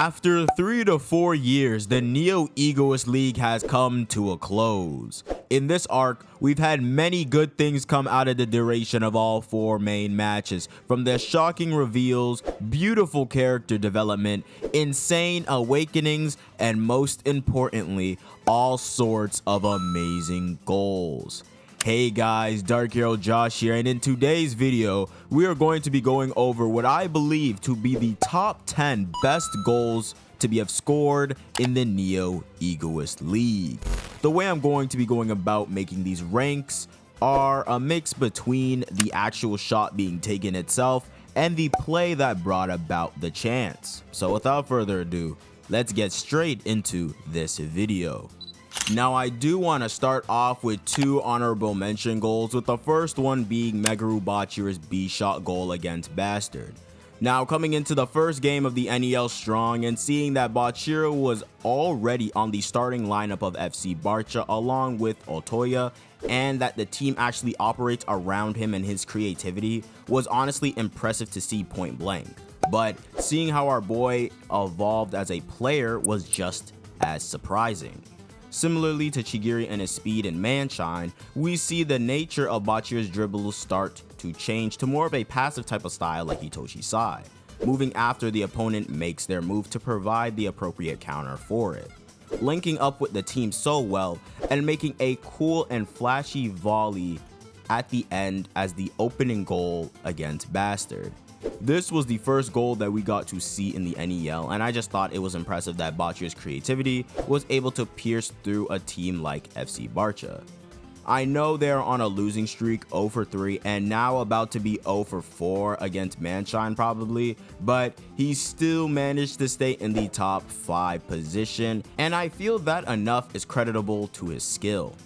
After 3 to 4 years, the Neo Egoist League has come to a close. In this arc, we've had many good things come out of the duration of all 4 main matches, from their shocking reveals, beautiful character development, insane awakenings, and most importantly, all sorts of amazing goals. Hey guys, DarkheroJosh here, and in today's video, we are going to be going over what I believe to be the top 10 best goals to be have scored in the Neo Egoist League. The way I'm going to be going about making these ranks are a mix between the actual shot being taken itself and the play that brought about the chance. So without further ado, let's get straight into this video. Now I do want to start off with 2 honorable mention goals, with the first one being Bachira's B-shot goal against Bastard. Now coming into the first game of the NEL Strong and seeing that Bachira was already on the starting lineup of FC Barca along with Otoya, and that the team actually operates around him and his creativity was honestly impressive to see point blank. But seeing how our boy evolved as a player was just as surprising. Similarly to Chigiri and his speed and manshine, we see the nature of Bachira's dribbles start to change to more of a passive type of style like Hitoshi Sai, moving after the opponent makes their move to provide the appropriate counter for it, linking up with the team so well and making a cool and flashy volley at the end as the opening goal against Bastard. This was the first goal that we got to see in the NEL, and I just thought it was impressive that Bachira's creativity was able to pierce through a team like FC Barca. I know they're on a losing streak, 0 for 3, and now about to be 0 for 4 against Manshine probably, but he still managed to stay in the top 5 position, and I feel that enough is creditable to his skill.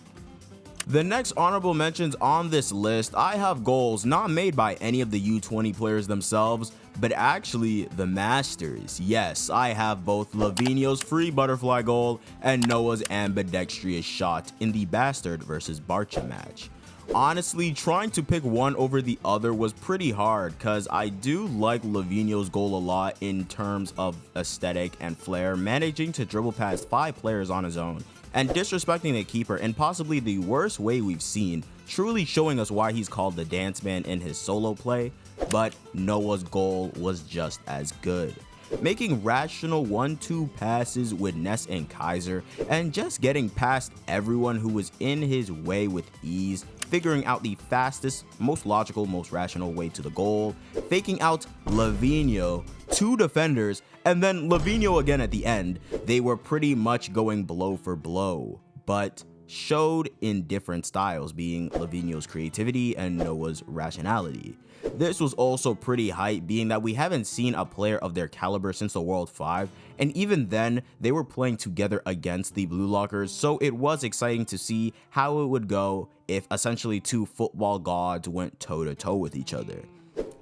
The next honorable mentions on this list, I have goals not made by any of the U20 players themselves, but actually the Masters. Yes, I have both Lavinio's free butterfly goal and Noah's ambidextrous shot in the Bastard versus Barca match. Honestly, trying to pick one over the other was pretty hard, cause I do like Lavinio's goal a lot in terms of aesthetic and flair, managing to dribble past 5 players on his own and disrespecting the keeper in possibly the worst way we've seen, truly showing us why he's called the dance man in his solo play. But Noah's goal was just as good, making rational 1-2 passes with Ness and Kaiser and just getting past everyone who was in his way with ease, figuring out the fastest, most logical, most rational way to the goal, faking out Lavinio, 2 defenders, and then Lavinio again at the end. They were pretty much going blow for blow, but showed in different styles, being Lavinio's creativity and Noah's rationality. This was also pretty hype, being that we haven't seen a player of their caliber since the World 5, and even then they were playing together against the Blue Lockers, so it was exciting to see how it would go if essentially 2 football gods went toe-to-toe with each other.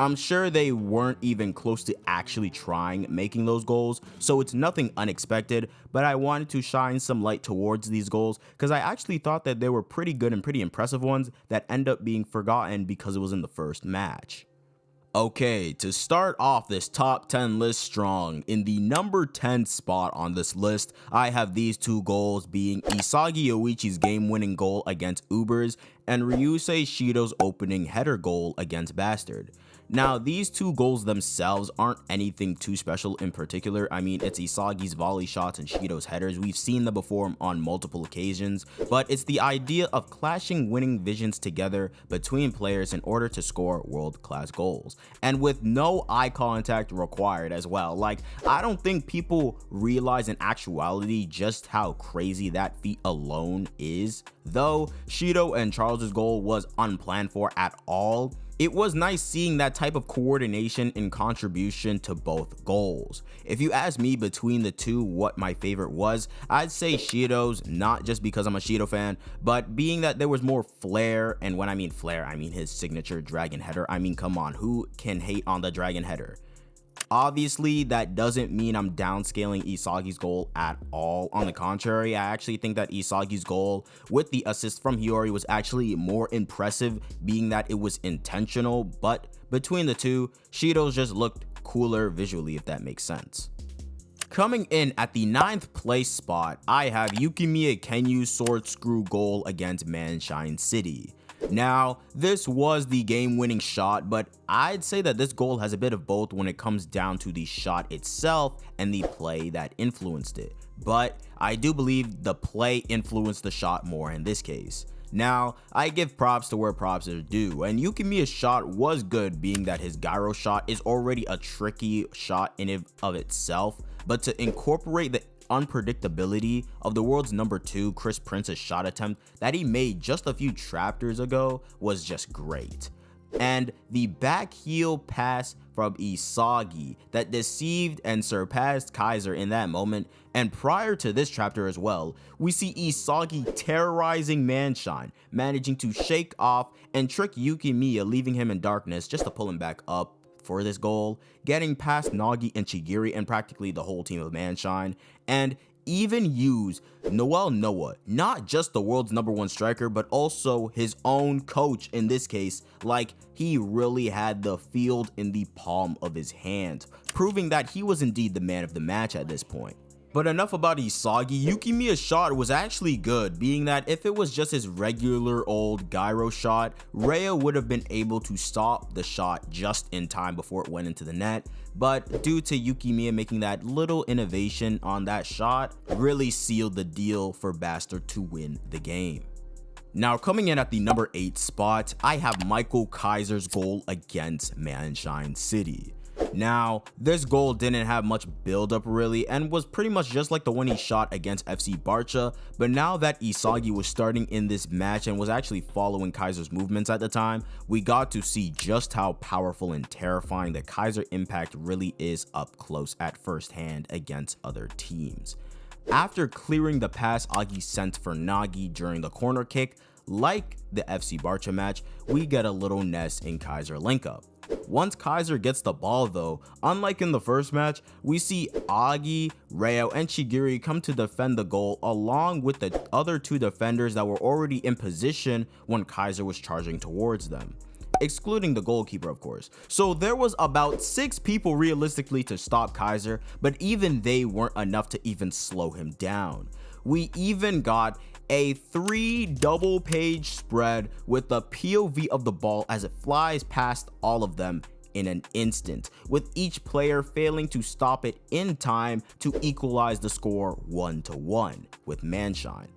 I'm sure they weren't even close to actually trying making those goals, so it's nothing unexpected, but I wanted to shine some light towards these goals because I actually thought that they were pretty good and pretty impressive ones that end up being forgotten because it was in the first match. Okay, to start off this top 10 list strong, in the number 10 spot on this list, I have these 2 goals being Isagi Yoichi's game-winning goal against Ubers and Ryusei Shido's opening header goal against Bastard. Now, these 2 goals themselves aren't anything too special in particular. I mean, it's Isagi's volley shots and Shido's headers. We've seen them before on multiple occasions, but it's the idea of clashing winning visions together between players in order to score world-class goals, and with no eye contact required as well. Like, I don't think people realize in actuality just how crazy that feat alone is. Though Shido and Charles's goal was unplanned for at all, it was nice seeing that type of coordination and contribution to both goals. If you ask me between the 2 what my favorite was, I'd say Shido's, not just because I'm a Shido fan, but being that there was more flair, and when I mean flair, I mean his signature dragon header. I mean, come on, who can hate on the dragon header? Obviously, that doesn't mean I'm downscaling Isagi's goal at all. On the contrary, I actually think that Isagi's goal with the assist from Hiyori was actually more impressive, being that it was intentional, but between the 2, Shido's just looked cooler visually, if that makes sense. Coming in at the 9th place spot, I have Yukimiya Kenyu's sword screw goal against Manshine City. Now, this was the game-winning shot, but I'd say that this goal has a bit of both when it comes down to the shot itself and the play that influenced it. But I do believe the play influenced the shot more in this case. Now, I give props to where props are due, and Yukimiya's shot was good, being that his gyro shot is already a tricky shot in and of itself, but to incorporate the unpredictability of the world's number 2 Chris Prince's shot attempt that he made just a few chapters ago was just great. And the back heel pass from Isagi that deceived and surpassed Kaiser in that moment, and prior to this chapter as well, we see Isagi terrorizing Manshine, managing to shake off and trick Yukimiya, leaving him in darkness just to pull him back up for this goal, getting past Nagi and Chigiri and practically the whole team of Manshine, and even use Noel Noah, not just the world's number 1 striker, but also his own coach in this case, like he really had the field in the palm of his hand, proving that he was indeed the man of the match at this point. But enough about Isagi. Yukimiya's shot was actually good, being that if it was just his regular old gyro shot, Rhea would have been able to stop the shot just in time before it went into the net, but due to Yukimiya making that little innovation on that shot, really sealed the deal for Bastard to win the game. Now, coming in at the number 8 spot, I have Michael Kaiser's goal against Manshine City. Now, this goal didn't have much build up really and was pretty much just like the one he shot against FC Barca, but now that Isagi was starting in this match and was actually following Kaiser's movements at the time, we got to see just how powerful and terrifying the Kaiser impact really is up close at first hand against other teams. After clearing the pass Agi sent for Nagi during the corner kick, like the FC Barca match, we get a little nest in Kaiser link up. Once Kaiser gets the ball though, unlike in the first match, we see Agi, Rhea, and Chigiri come to defend the goal along with the other 2 defenders that were already in position when Kaiser was charging towards them, excluding the goalkeeper of course. So there was about 6 people realistically to stop Kaiser, but even they weren't enough to even slow him down. We even got a 3 double page spread with the POV of the ball as it flies past all of them in an instant, with each player failing to stop it in time to equalize the score 1-1 with Manshine.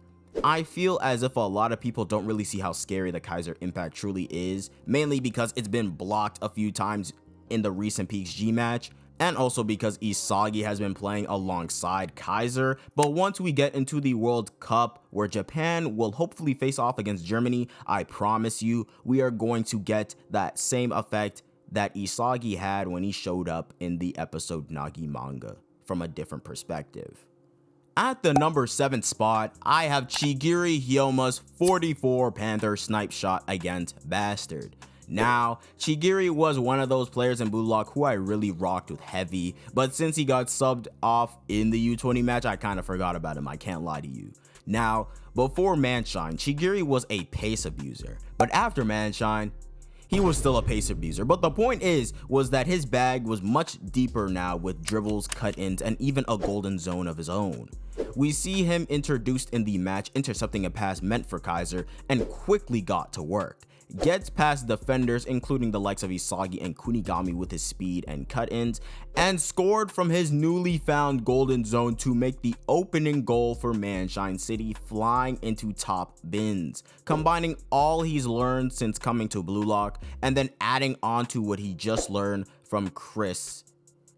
I feel as if a lot of people don't really see how scary the Kaiser impact truly is, mainly because it's been blocked a few times in the recent PXG match, and also because Isagi has been playing alongside Kaiser. But once we get into the World Cup, where Japan will hopefully face off against Germany, I promise you, we are going to get that same effect that Isagi had when he showed up in the episode Nagi manga from a different perspective. At the number 7 spot, I have Chigiri Hyoma's 44 Panther snipe shot against Bastard. Now, Chigiri was one of those players in Blue Lock who I really rocked with heavy, but since he got subbed off in the U20 match, I kind of forgot about him, I can't lie to you. Now, before Manshine, Chigiri was a pace abuser, but after Manshine, he was still a pace abuser. But the point was that his bag was much deeper now with dribbles, cut-ins, and even a golden zone of his own. We see him introduced in the match, intercepting a pass meant for Kaiser, and quickly got to work. Gets past defenders including the likes of Isagi and Kunigami with his speed and cut-ins, and scored from his newly found golden zone to make the opening goal for Manshine City, flying into top bins, combining all he's learned since coming to Blue Lock and then adding on to what he just learned from Chris.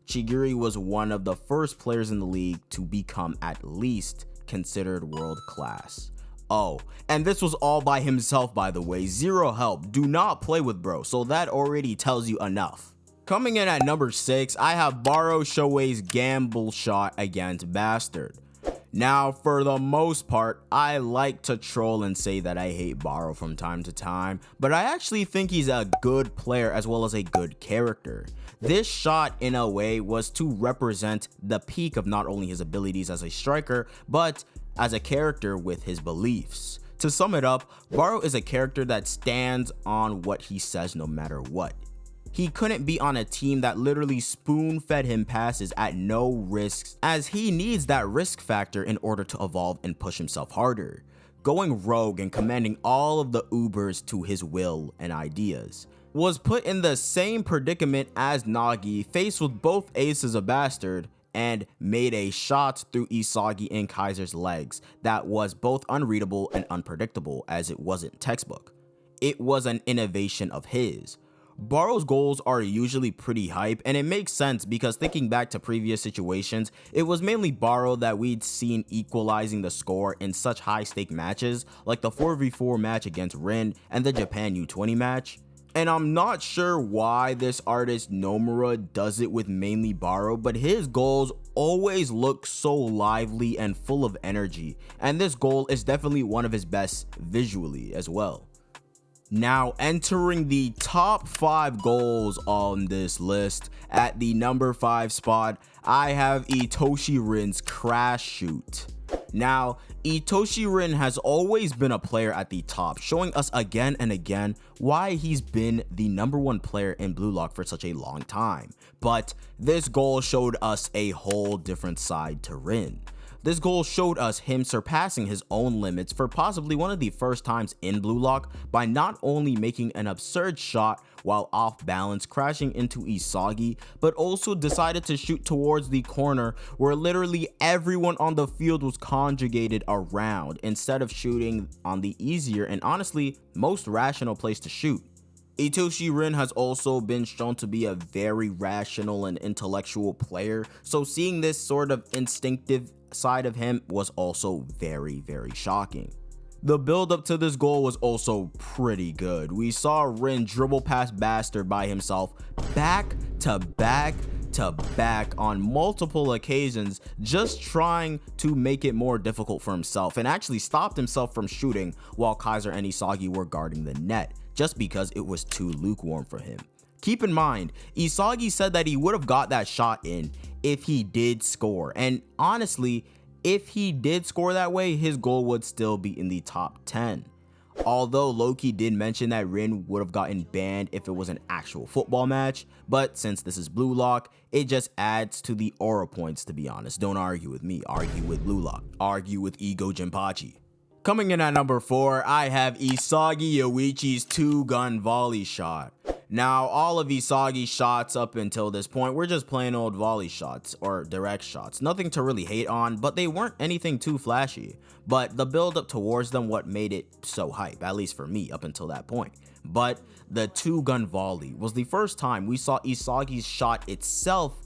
Chigiri was one of the first players in the league to become at least considered world class. Oh, and this was all by himself, by the way, zero help. Do not play with bro, so that already tells you enough. Coming in at number 6, I have Barou Shoei's gamble shot against Bastard. Now, for the most part, I like to troll and say that I hate Barou from time to time, but I actually think he's a good player as well as a good character. This shot, in a way, was to represent the peak of not only his abilities as a striker, but as a character with his beliefs. To sum it up, Barou is a character that stands on what he says no matter what. He couldn't be on a team that literally spoon-fed him passes at no risks, as he needs that risk factor in order to evolve and push himself harder, going rogue and commanding all of the Ubers to his will and ideas. Was put in the same predicament as Nagi, faced with both aces a bastard, and made a shot through Isagi and Kaiser's legs that was both unreadable and unpredictable, as it wasn't textbook. It was an innovation of his. Barou's goals are usually pretty hype, and it makes sense because thinking back to previous situations, it was mainly Barou that we'd seen equalizing the score in such high stake matches like the 4v4 match against Rin and the Japan U20 match. And I'm not sure why this artist Nomura does it with mainly Barou, but his goals always look so lively and full of energy, and this goal is definitely one of his best visually as well. Now, entering the top 5 goals on this list, at the number 5 spot, I have Itoshi Rin's crash shoot. Now, Itoshi Rin has always been a player at the top, showing us again and again why he's been the number 1 player in Blue Lock for such a long time. But this goal showed us a whole different side to Rin. This goal showed us him surpassing his own limits for possibly one of the first times in Blue Lock by not only making an absurd shot while off balance crashing into Isagi, but also decided to shoot towards the corner where literally everyone on the field was conjugated around instead of shooting on the easier and honestly most rational place to shoot. Itoshi Rin has also been shown to be a very rational and intellectual player, so seeing this sort of instinctive side of him was also very shocking. The build up to this goal was also pretty good. We saw Rin dribble past Bastard by himself back to back to back on multiple occasions, just trying to make it more difficult for himself, and actually stopped himself from shooting while Kaiser and Isagi were guarding the net, just because it was too lukewarm for him. Keep in mind, Isagi said that he would have got that shot in if he did score, and honestly, if he did score that way, his goal would still be in the top 10. Although Loki did mention that Rin would have gotten banned if it was an actual football match, but since this is Blue Lock, it just adds to the aura points, to be honest. Don't argue with me, argue with Blue Lock, argue with Ego Jinpachi. Coming in at number 4, I have Isagi Yoichi's 2-gun volley shot. Now, all of Isagi's shots up until this point were just plain old volley shots or direct shots. Nothing to really hate on, but they weren't anything too flashy. But the build up towards them what made it so hype, at least for me up until that point. But the 2-gun volley was the first time we saw Isagi's shot itself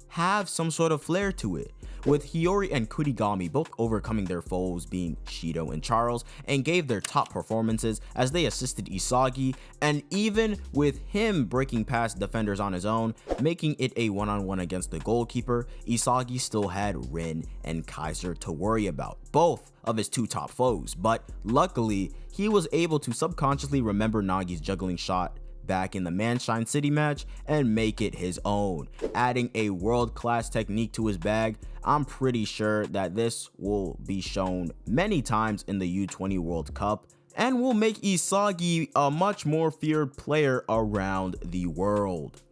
have some sort of flair to it, with Hiyori and Kurigami both overcoming their foes being Shido and Charles, and gave their top performances as they assisted Isagi, and even with him breaking past defenders on his own, making it a one-on-one against the goalkeeper, Isagi still had Rin and Kaiser to worry about, both of his 2 top foes, but luckily he was able to subconsciously remember Nagi's juggling shot back in the Manshine City match and make it his own, adding a world-class technique to his bag. I'm pretty sure that this will be shown many times in the U20 World Cup and will make Isagi a much more feared player around the world.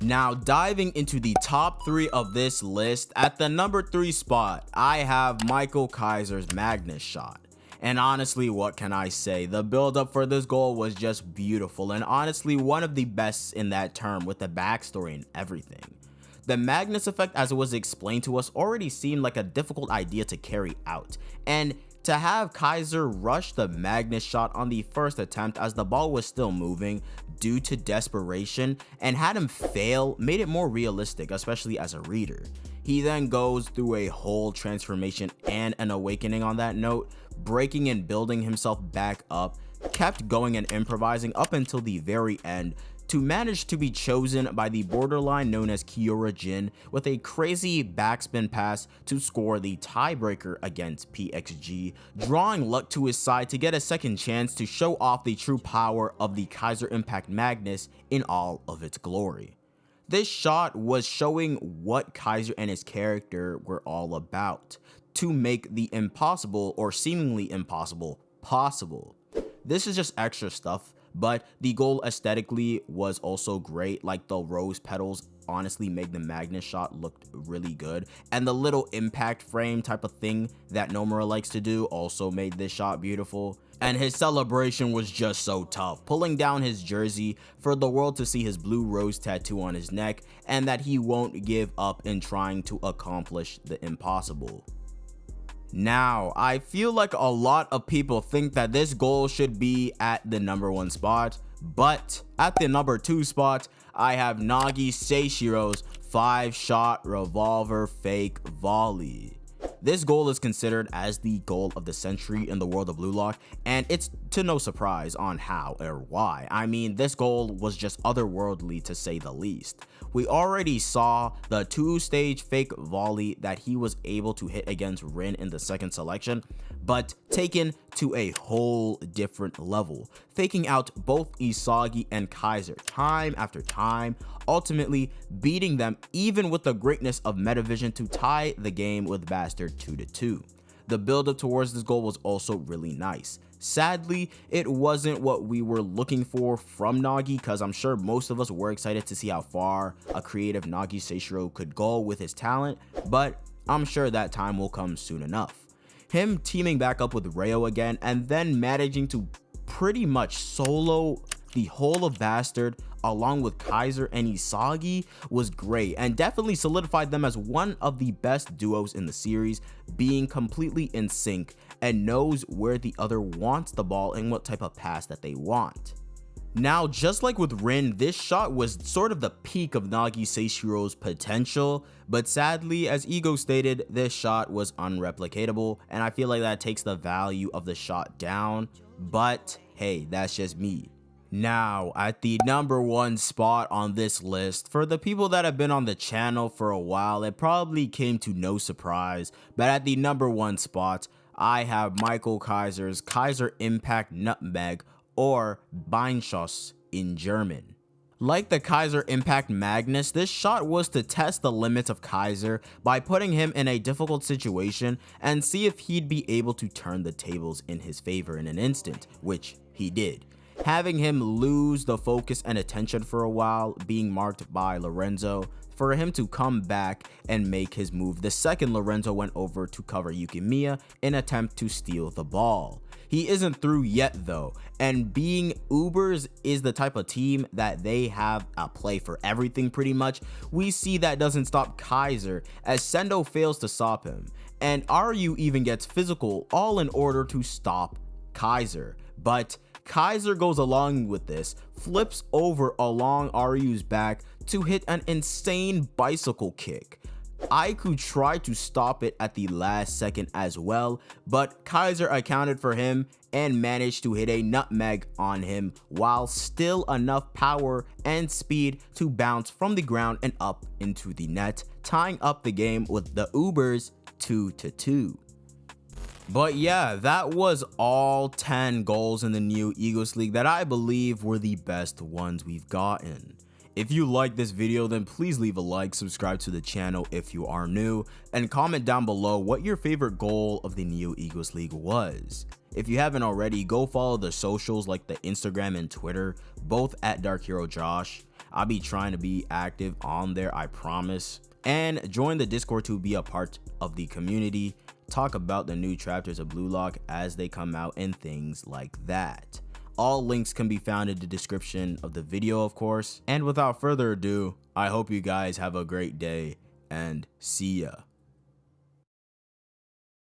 Now, diving into the top 3 of this list, at the number 3 spot, I have Michael Kaiser's Magnus shot. And honestly, what can I say? The build up for this goal was just beautiful, and honestly one of the best in that term, with the backstory and everything. The Magnus effect, as it was explained to us, already seemed like a difficult idea to carry out, and to have Kaiser rush the Magnus shot on the first attempt as the ball was still moving due to desperation, and had him fail made it more realistic, especially as a reader. He then goes through a whole transformation and an awakening on that note, breaking and building himself back up, kept going and improvising up until the very end, to manage to be chosen by the borderline known as Kiora Jin with a crazy backspin pass to score the tiebreaker against PXG, drawing luck to his side to get a second chance to show off the true power of the Kaiser Impact Magnus in all of its glory. This shot was showing what Kaiser and his character were all about, to make the impossible or seemingly impossible possible. This is just extra stuff, but the goal aesthetically was also great. Like the rose petals honestly make the Magnus shot look really good, and the little impact frame type of thing that Nomura likes to do also made this shot beautiful. And his celebration was just so tough, pulling down his jersey for the world to see his blue rose tattoo on his neck, and that he won't give up in trying to accomplish the impossible. Now, I feel like a lot of people think that this goal should be at the number 1 spot, but at the number 2 spot, I have Nagi Seishiro's 5-shot revolver fake volley. This goal is considered as the goal of the century in the world of Blue Lock, and it's to no surprise on how or why. I mean, this goal was just otherworldly to say the least. We already saw the 2-stage fake volley that he was able to hit against Rin in the second selection, but taken to a whole different level, faking out both Isagi and Kaiser time after time, ultimately beating them even with the greatness of Metavision to tie the game with Bastard 2-2. The build up towards this goal was also really nice. Sadly, it wasn't what we were looking for from Nagi, because I'm sure most of us were excited to see how far a creative Nagi Seishiro could go with his talent, but I'm sure that time will come soon enough. Him teaming back up with Ryo again and then managing to pretty much solo the whole of Bastard along with Kaiser and Isagi was great, and definitely solidified them as one of the best duos in the series, being completely in sync and knows where the other wants the ball and what type of pass that they want. Now, just like with Rin, this shot was sort of the peak of Nagi Seishiro's potential, but sadly, as Ego stated, this shot was unreplicatable, and I feel like that takes the value of the shot down, but hey, that's just me. Now, at the number 1 spot on this list, for the people that have been on the channel for a while, it probably came to no surprise, but at the number 1 spot, I have Michael Kaiser's Kaiser Impact Nutmeg, or Beinschuss in German. Like the Kaiser Impact Magnus, this shot was to test the limits of Kaiser by putting him in a difficult situation and see if he'd be able to turn the tables in his favor in an instant, which he did. Having him lose the focus and attention for a while, being marked by Lorenzo, for him to come back and make his move the second Lorenzo went over to cover Yukimiya in an attempt to steal the ball. He isn't through yet though, and being Ubers is the type of team that they have a play for everything pretty much, we see that doesn't stop Kaiser as Sendo fails to stop him, and Ryu even gets physical all in order to stop Kaiser, but Kaiser goes along with this, flips over along Ryu's back to hit an insane bicycle kick. Aiku tried to stop it at the last second as well, but Kaiser accounted for him and managed to hit a nutmeg on him while still enough power and speed to bounce from the ground and up into the net, tying up the game with the Ubers 2-2. But yeah, that was all 10 goals in the new Egoist League that I believe were the best ones we've gotten. If you like this video, then please leave a like, subscribe to the channel if you are new, and comment down below what your favorite goal of the new Egoist League was. If you haven't already, go follow the socials like the Instagram and Twitter, both at DarkheroJosh. I'll be trying to be active on there, I promise. And join the Discord to be a part of the community, talk about the new chapters of Blue Lock as they come out and things like that. All links can be found in the description of the video, of course. And without further ado, I hope you guys have a great day and see ya.